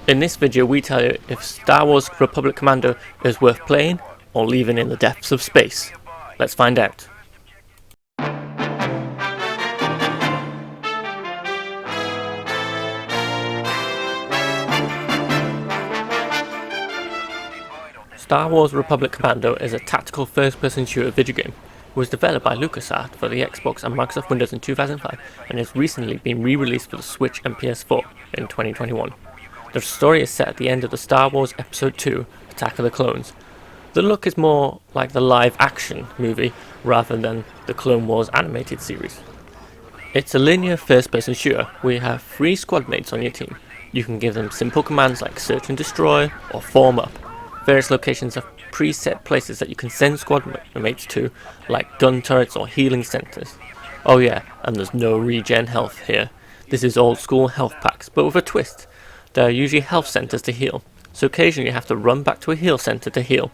In this video we tell you if Star Wars Republic Commando is worth playing or leaving in the depths of space. Let's find out. Star Wars Republic Commando is a tactical first-person shooter video game. It was developed by LucasArts for the Xbox and Microsoft Windows in 2005 and has recently been re-released for the Switch and PS4 in 2021. The story is set at the end of the Star Wars Episode 2, Attack of the Clones. The look is more like the live-action movie rather than the Clone Wars animated series. It's a linear first-person shooter where you have 3 squad mates on your team. You can give them simple commands like search and destroy or form up. Various locations have preset places that you can send squad mates to, like gun turrets or healing centers. Oh yeah, and there's no regen health here. This is old school health packs, but with a twist. There are usually health centers to heal, so occasionally you have to run back to a heal center to heal.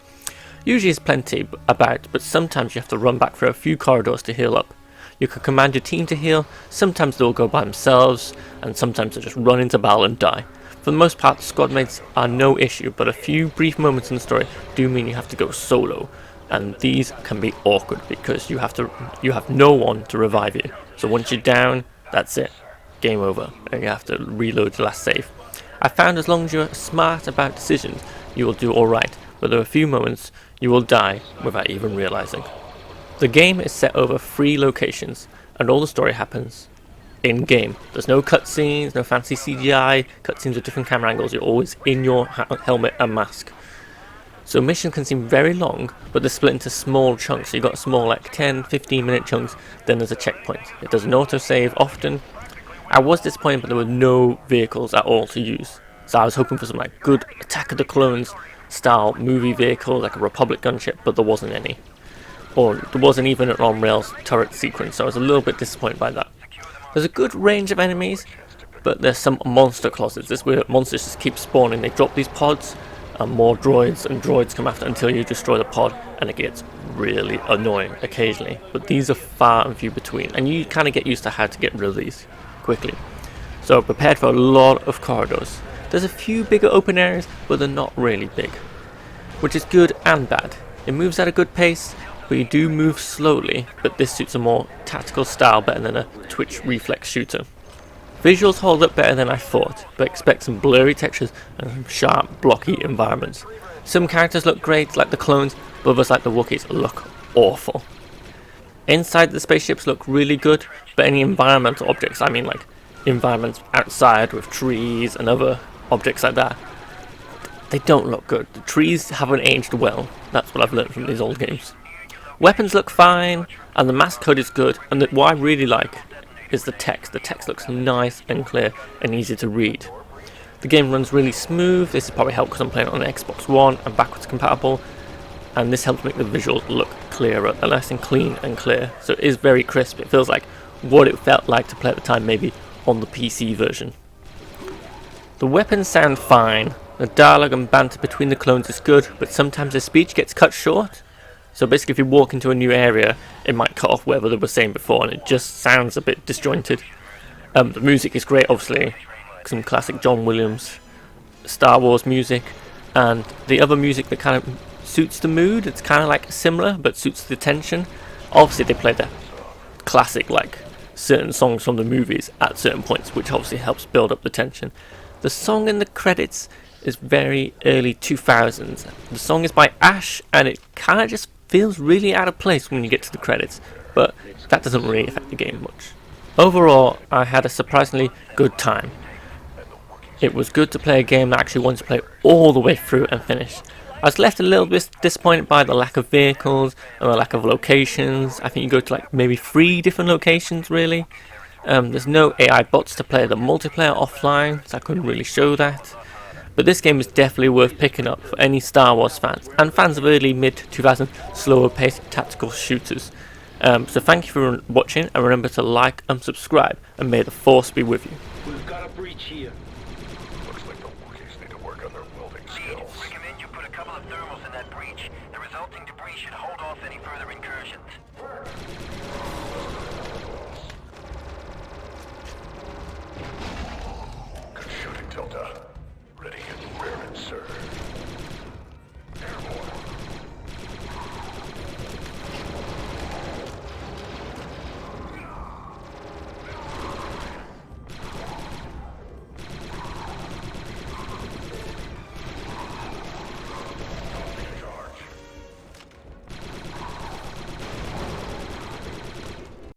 Usually there's plenty about, but sometimes you have to run back for a few corridors to heal up. You can command your team to heal, sometimes they'll go by themselves, and sometimes they'll just run into battle and die. For the most part, squad mates are no issue, but a few brief moments in the story do mean you have to go solo, and these can be awkward because you have no one to revive you. So once you're down, that's it, game over, and you have to reload your last save. I found as long as you're smart about decisions, you will do alright, but there are a few moments you will die without even realizing. The game is set over 3 locations, and all the story happens in-game. There's no cutscenes, no fancy CGI, cutscenes with different camera angles, you're always in your helmet and mask. So missions can seem very long, but they're split into small chunks, so you've got small like 10-15 minute chunks, then there's a checkpoint. It doesn't autosave often. I was disappointed but there were no vehicles at all to use, so I was hoping for some like good Attack of the Clones style movie vehicle like a Republic gunship, but there wasn't any. Or there wasn't even an on-rails turret sequence, so I was a little bit disappointed by that. There's a good range of enemies, but there's some monster closets. This is where monsters just keep spawning. They drop these pods, and more droids and droids come after until you destroy the pod, and it gets really annoying occasionally. But these are far and few between, and you kind of get used to how to get rid of these quickly. So prepared for a lot of corridors. There's a few bigger open areas, but they're not really big, which is good and bad. It moves at a good pace, but you do move slowly, but this suits a more tactical style better than a twitch reflex shooter. Visuals hold up better than I thought, but expect some blurry textures and some sharp, blocky environments. Some characters look great, like the clones, but others like the Wookiees look awful. Inside the spaceships look really good, but any environmental objects, I mean like environments outside with trees and other objects like that, they don't look good. The trees haven't aged well, that's what I've learned from these old games. Weapons look fine, and the mask code is good, and what I really like is the text. The text looks nice and clear and easy to read. The game runs really smooth. This has probably helped because I'm playing it on the Xbox One and backwards compatible, and this helps make the visuals look clearer. They're nice and clean and clear, so it is very crisp. It feels like what it felt like to play at the time, maybe on the PC version. The weapons sound fine. The dialogue and banter between the clones is good, but sometimes the speech gets cut short. So basically if you walk into a new area, it might cut off whatever they were saying before, and it just sounds a bit disjointed. The music is great, obviously. Some classic John Williams Star Wars music, and the other music that kind of suits the mood. It's kind of like similar, but suits the tension. Obviously they play the classic, like, certain songs from the movies at certain points, which obviously helps build up the tension. The song in the credits is very early 2000s. The song is by Ash, and it kind of just feels really out of place when you get to the credits, but that doesn't really affect the game much. Overall, I had a surprisingly good time. It was good to play a game that I actually wanted to play all the way through and finish. I was left a little bit disappointed by the lack of vehicles and the lack of locations. I think you go to like maybe 3 different locations really. There's no AI bots to play the multiplayer offline, so I couldn't really show that. But this game is definitely worth picking up for any Star Wars fans, and fans of early mid-2000s slower paced tactical shooters. So thank you for watching, and remember to like and subscribe, and may the Force be with you. We've got a breach here. Looks like the Wookiees need to work on their welding skills. Recommend you put a couple of thermals in that breach. The resulting debris should hold off any further incursions.